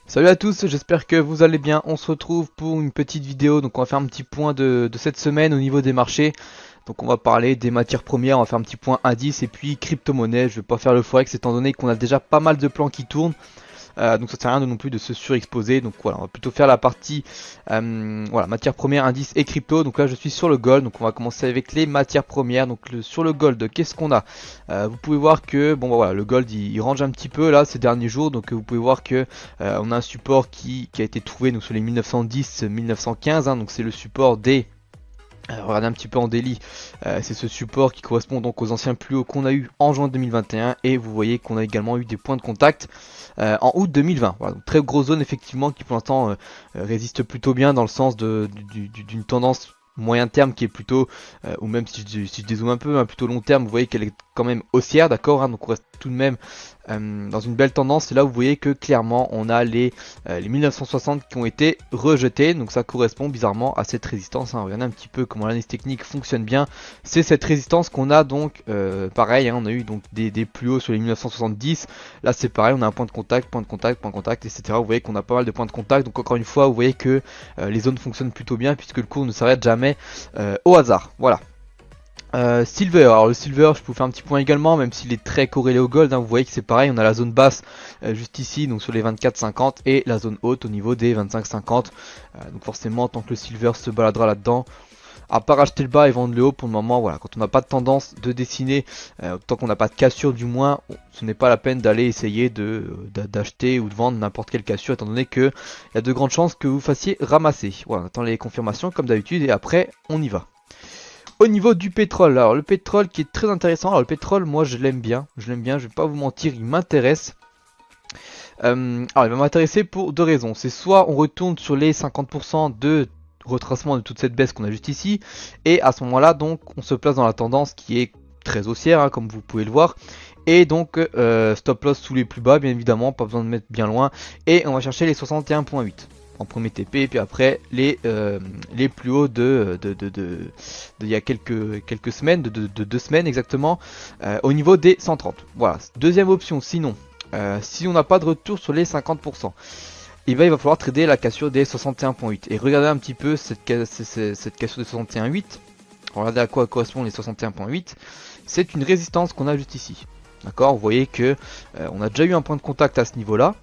Salut à tous, j'espère que vous allez bien. On se retrouve pour une petite vidéo. Donc on va faire un petit point de cette semaine au niveau des marchés. Donc on va parler des matières premières, on va faire un petit point indice et puis crypto-monnaie. Je vais pas faire le forex étant donné qu'on a déjà pas mal de plans qui tournent. Donc ça sert à rien non plus de se surexposer. Donc voilà, on va plutôt faire la partie voilà, matières premières, indices et crypto. Donc là je suis sur le gold. Donc on va commencer avec les matières premières. Donc sur le gold, qu'est-ce qu'on a? Vous pouvez voir que bon bah, voilà, le gold il range un petit peu là ces derniers jours. Donc vous pouvez voir que on a un support qui a été trouvé donc, sur les 1910-1915. Donc c'est le support des regardez un petit peu en daily, c'est ce support qui correspond donc aux anciens plus hauts qu'on a eu en juin 2021 et vous voyez qu'on a également eu des points de contact en août 2020. Voilà, donc très grosse zone effectivement qui pour l'instant résiste plutôt bien dans le sens d'une tendance moyen terme qui est plutôt, ou même si je dézoome un peu, plutôt long terme, vous voyez qu'elle est quand même haussière, d'accord, donc on reste tout de même dans une belle tendance. Et là vous voyez que clairement on a les 1960 qui ont été rejetés, donc ça correspond bizarrement à cette résistance. Regardez un petit peu comment l'analyse technique fonctionne bien. C'est cette résistance qu'on a donc pareil, on a eu donc des plus hauts sur les 1970. Là c'est pareil, on a un point de contact, point de contact, point de contact, etc. Vous voyez qu'on a pas mal de points de contact. Donc encore une fois, vous voyez que les zones fonctionnent plutôt bien puisque le cours ne s'arrête jamais au hasard. Voilà. Silver, alors le silver je peux vous faire un petit point également, même s'il est très corrélé au gold, vous voyez que c'est pareil, on a la zone basse juste ici, donc sur les 24-50, et la zone haute au niveau des 25-50, donc forcément tant que le silver se baladera là-dedans, à part acheter le bas et vendre le haut pour le moment, voilà, quand on n'a pas de tendance de dessiner, tant qu'on n'a pas de cassure du moins, ce n'est pas la peine d'aller essayer d'acheter ou de vendre n'importe quelle cassure, étant donné qu'il y a de grandes chances que vous fassiez ramasser. Voilà, on attend les confirmations comme d'habitude et après on y va. Au niveau du pétrole, alors le pétrole qui est très intéressant, alors le pétrole moi je l'aime bien, je vais pas vous mentir, il m'intéresse. Alors il va m'intéresser pour deux raisons, c'est soit on retourne sur les 50% de retracement de toute cette baisse qu'on a juste ici, et à ce moment là donc on se place dans la tendance qui est très haussière comme vous pouvez le voir, et donc stop loss sous les plus bas bien évidemment, pas besoin de mettre bien loin, et on va chercher les 61.8 en premier TP, et puis après les plus hauts il y a quelques semaines, de 2 semaines exactement, au niveau des 130. Voilà, deuxième option, sinon, si on n'a pas de retour sur les 50%, il va falloir trader la cassure des 61.8. Et regardez un petit peu cette cassure des 61.8, regardez à quoi correspondent les 61.8, c'est une résistance qu'on a juste ici. D'accord, vous voyez que on a déjà eu un point de contact à ce niveau-là.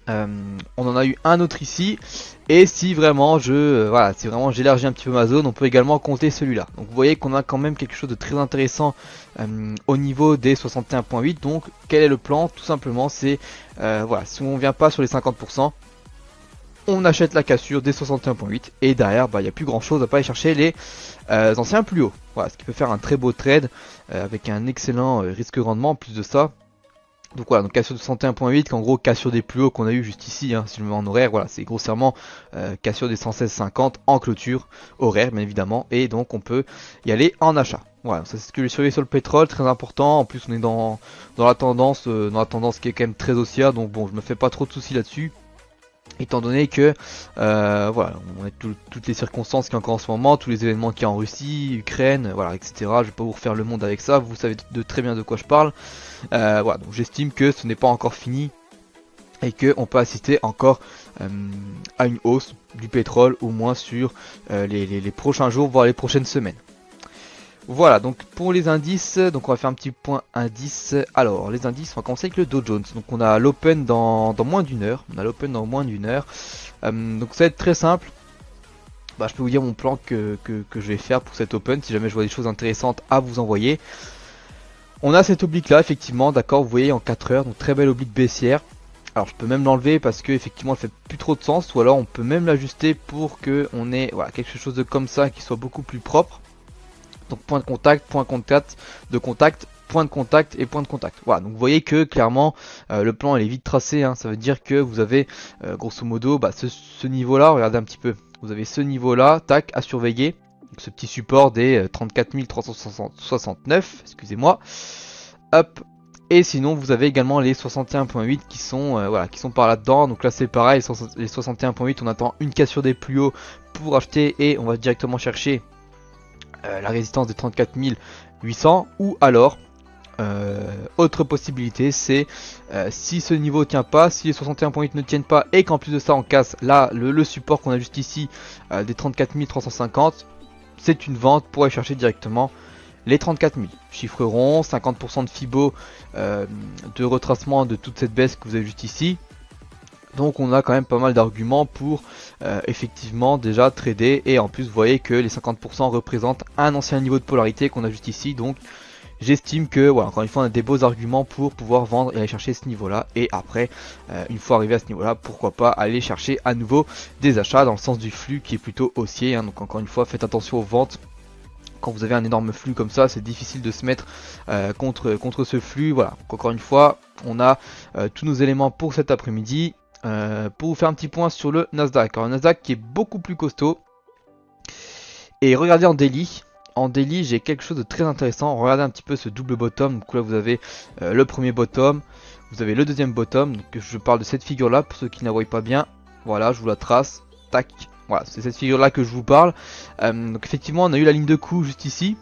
On en a eu un autre ici, et si vraiment voilà, si vraiment j'élargis un petit peu ma zone, on peut également compter celui-là. Donc vous voyez qu'on a quand même quelque chose de très intéressant au niveau des 61.8. Donc quel est le plan? Tout simplement c'est voilà, si on vient pas sur les 50%, on achète la cassure des 61.8 et derrière il n'y a plus grand chose à pas aller chercher les anciens plus hauts. Voilà, ce qui peut faire un très beau trade avec un excellent risque-rendement en plus de ça. Donc voilà, donc cassure de 61.8, qu'en gros cassure des plus hauts qu'on a eu juste ici, si je le mets en horaire, voilà, c'est grossièrement cassure des 116.50 en clôture horaire bien évidemment, et donc on peut y aller en achat. Voilà, ça c'est ce que j'ai surveillé sur le pétrole, très important. En plus on est dans la tendance qui est quand même très haussière, donc bon, je me fais pas trop de soucis là-dessus. Étant donné que voilà, on a toutes les circonstances qu'il y a encore en ce moment, tous les événements qu'il y a en Russie, Ukraine, voilà, etc. Je vais pas vous refaire le monde avec ça, vous savez très bien de quoi je parle. Voilà, donc j'estime que ce n'est pas encore fini et qu'on peut assister encore à une hausse du pétrole, au moins sur les prochains jours, voire les prochaines semaines. Voilà, donc pour les indices, donc on va faire un petit point indice. Alors, les indices, on va commencer avec le Dow Jones. Donc on a l'open dans moins d'une heure. Donc ça va être très simple. Je peux vous dire mon plan que je vais faire pour cet open, si jamais je vois des choses intéressantes à vous envoyer. On a cette oblique là, effectivement, d'accord, vous voyez en 4 heures, donc très belle oblique baissière. Alors je peux même l'enlever parce que effectivement elle fait plus trop de sens, ou alors on peut même l'ajuster pour que on ait voilà, quelque chose de comme ça qui soit beaucoup plus propre. Donc point de contact, point de contact, point de contact et point de contact. Voilà, donc vous voyez que clairement le plan il est vite tracé, ça veut dire que vous avez grosso modo ce niveau là, regardez un petit peu, vous avez ce niveau là, tac, à surveiller, donc, ce petit support des 34 369, excusez-moi, hop. Et sinon vous avez également les 61.8 qui sont voilà, qui sont par là-dedans. Donc là c'est pareil, les 61.8 on attend une cassure des plus hauts pour acheter et on va directement chercher la résistance des 34 800, ou alors autre possibilité, c'est si ce niveau tient pas, si les 61.8 ne tiennent pas et qu'en plus de ça on casse là le support qu'on a juste ici des 34 350, c'est une vente pour aller chercher directement les 34 000. Chiffre rond, 50% de Fibo de retracement de toute cette baisse que vous avez juste ici. Donc on a quand même pas mal d'arguments pour effectivement déjà trader, et en plus vous voyez que les 50% représentent un ancien niveau de polarité qu'on a juste ici. Donc j'estime que voilà, encore une fois on a des beaux arguments pour pouvoir vendre et aller chercher ce niveau là, et après une fois arrivé à ce niveau là, pourquoi pas aller chercher à nouveau des achats dans le sens du flux qui est plutôt haussier, hein. Donc encore une fois faites attention aux ventes. Quand vous avez un énorme flux comme ça, c'est difficile de se mettre contre ce flux. Voilà, donc encore une fois on a tous nos éléments pour cet après-midi. Pour vous faire un petit point sur le Nasdaq. Alors, le Nasdaq qui est beaucoup plus costaud. Et regardez en daily. En daily, j'ai quelque chose de très intéressant. Regardez un petit peu ce double bottom. Donc là, vous avez le premier bottom. Vous avez le deuxième bottom. Donc je parle de cette figure là pour ceux qui ne la voient pas bien. Voilà, je vous la trace. Tac. Voilà, c'est cette figure là que je vous parle. Donc effectivement, on a eu la ligne de coup juste ici.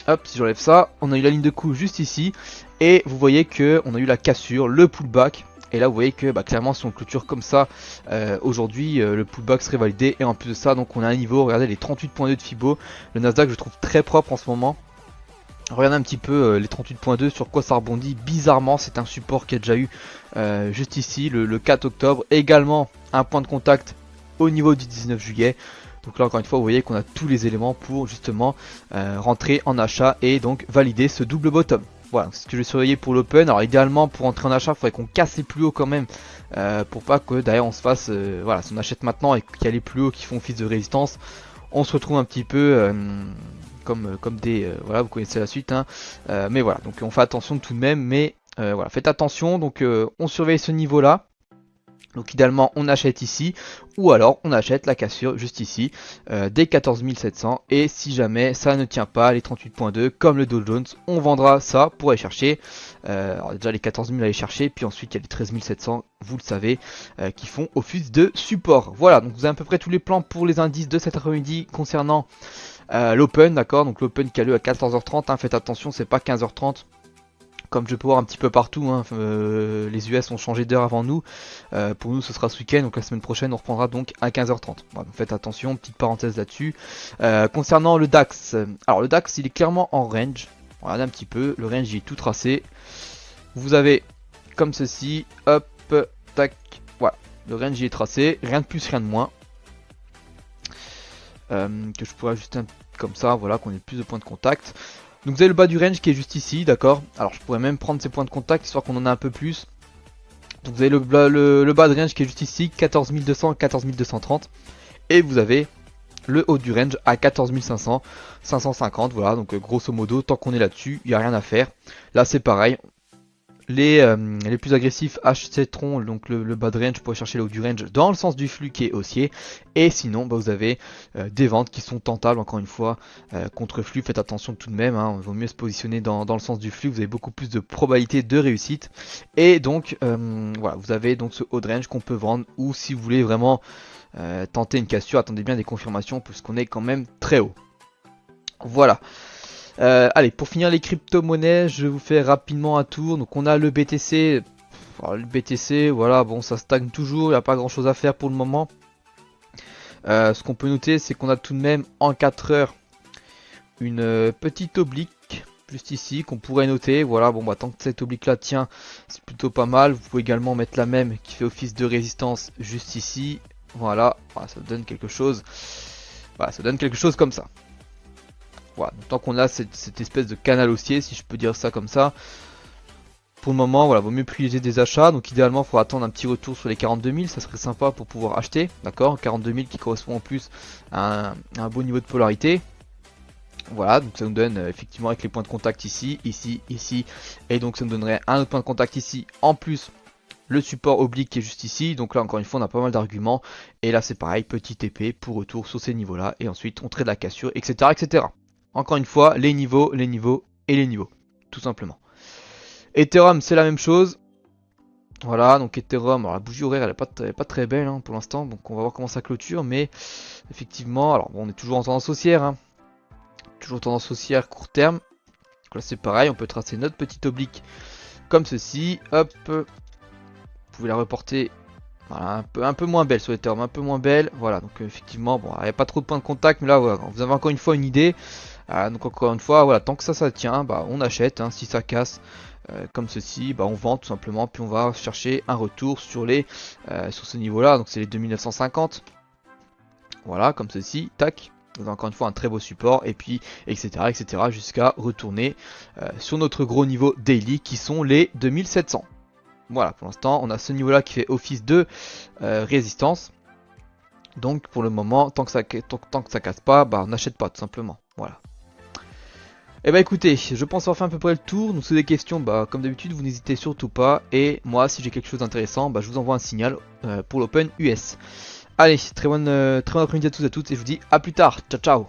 Hop, si j'enlève ça, on a eu la ligne de coup juste ici. Et vous voyez que on a eu la cassure, le pullback. Et là vous voyez que clairement si on clôture comme ça aujourd'hui, le pullback serait validé. Et en plus de ça, donc on a un niveau, regardez les 38.2 de Fibo. Le Nasdaq je trouve très propre en ce moment. Regardez un petit peu les 38.2 sur quoi ça rebondit. Bizarrement c'est un support qui a déjà eu juste ici le 4 octobre. Également un point de contact au niveau du 19 juillet. Donc là encore une fois vous voyez qu'on a tous les éléments pour justement rentrer en achat et donc valider ce double bottom. Voilà, c'est ce que je vais surveiller pour l'open. Alors idéalement pour entrer en achat, il faudrait qu'on casse les plus hauts quand même, pour pas que derrière on se fasse, voilà, si on achète maintenant et qu'il y a les plus hauts qui font office de résistance, on se retrouve un petit peu comme des, voilà, vous connaissez la suite, hein. Mais voilà, donc on fait attention tout de même, mais voilà, faites attention. Donc on surveille ce niveau là. Donc idéalement on achète ici, ou alors on achète la cassure juste ici des 14 700, et si jamais ça ne tient pas les 38.2 comme le Dow Jones, on vendra ça pour aller chercher alors déjà les 14 000 à aller chercher, puis ensuite il y a les 13 700, vous le savez, qui font office de support. Voilà, donc vous avez à peu près tous les plans pour les indices de cet après-midi concernant l'open, d'accord. Donc l'open qui a lieu à 14h30, hein, faites attention, c'est pas 15h30 comme je peux voir un petit peu partout, hein. Les US ont changé d'heure avant nous. Pour nous ce sera ce week-end, donc la semaine prochaine on reprendra donc à 15h30. Voilà, donc faites attention, petite parenthèse là-dessus. Concernant le DAX, alors le DAX il est clairement en range. Regardez un petit peu, le range il est tout tracé. Vous avez comme ceci, hop, tac, voilà, le range il est tracé, rien de plus, rien de moins. Que je pourrais ajuster comme ça, voilà, qu'on ait plus de points de contact. Donc vous avez le bas du range qui est juste ici, d'accord. Alors je pourrais même prendre ces points de contact histoire qu'on en a un peu plus. Donc vous avez le bas de range qui est juste ici, 14 200, 14 230. Et vous avez le haut du range à 14 500, 550. Voilà, donc grosso modo, tant qu'on est là-dessus, il n'y a rien à faire. Là c'est pareil. Les plus agressifs achèteront donc le bas de range pour chercher le haut du range dans le sens du flux qui est haussier. Et sinon vous avez des ventes qui sont tentables, encore une fois, contre flux. Faites attention tout de même, hein, il vaut mieux se positionner dans le sens du flux, vous avez beaucoup plus de probabilité de réussite. Et donc voilà, vous avez donc ce haut de range qu'on peut vendre, ou si vous voulez vraiment tenter une cassure, attendez bien des confirmations puisqu'on est quand même très haut. Voilà. Allez, pour finir les crypto-monnaies, je vous fais rapidement un tour. Donc on a le BTC. Alors, le BTC, voilà, bon, ça stagne toujours, il n'y a pas grand chose à faire pour le moment. Ce qu'on peut noter, c'est qu'on a tout de même en 4 heures une petite oblique juste ici qu'on pourrait noter. Voilà, bon, bah tant que cette oblique là tient, c'est plutôt pas mal. Vous pouvez également mettre la même qui fait office de résistance juste ici. Voilà, voilà, ça donne quelque chose. Voilà, ça donne quelque chose comme ça. Voilà, donc tant qu'on a cette espèce de canal haussier, si je peux dire ça comme ça, pour le moment, voilà, vaut mieux privilégier des achats. Donc idéalement, il faudra attendre un petit retour sur les 42 000, ça serait sympa pour pouvoir acheter, d'accord. 42 000 qui correspond en plus à un beau niveau de polarité. Voilà, donc ça nous donne effectivement avec les points de contact ici, ici, ici, et donc ça nous donnerait un autre point de contact ici, en plus le support oblique qui est juste ici. Donc là encore une fois on a pas mal d'arguments, et là c'est pareil, petit épée pour retour sur ces niveaux là, et ensuite on trade la cassure, etc., etc. Encore une fois, les niveaux et les niveaux, tout simplement. Ethereum, c'est la même chose. Voilà, donc Ethereum, alors la bougie horaire, elle est pas très belle, hein, pour l'instant, donc on va voir comment ça clôture, mais effectivement, alors bon, on est toujours en tendance haussière, hein, toujours tendance haussière court terme. Donc là c'est pareil, on peut tracer notre petite oblique comme ceci, hop, vous pouvez la reporter, voilà, un peu moins belle sur les termes, un peu moins belle, voilà, donc effectivement, bon, il n'y a pas trop de points de contact, mais là, voilà, vous avez encore une fois une idée, donc encore une fois, voilà, tant que ça tient, bah, on achète, hein, si ça casse, comme ceci, bah, on vend tout simplement, puis on va chercher un retour sur sur ce niveau-là, donc c'est les 2950, voilà, comme ceci, tac. Vous avez encore une fois un très beau support, et puis etc jusqu'à retourner sur notre gros niveau daily qui sont les 2700. Voilà, pour l'instant on a ce niveau là qui fait office de résistance. Donc pour le moment, tant que ça casse pas, bah on n'achète pas tout simplement. Voilà. Et bah écoutez, je pense avoir fait à peu près le tour. Donc si vous avez des questions, bah comme d'habitude, vous n'hésitez surtout pas. Et moi, si j'ai quelque chose d'intéressant, bah je vous envoie un signal pour l'Open US. Allez, très bonne après-midi à tous et à toutes, et je vous dis à plus tard. Ciao ciao.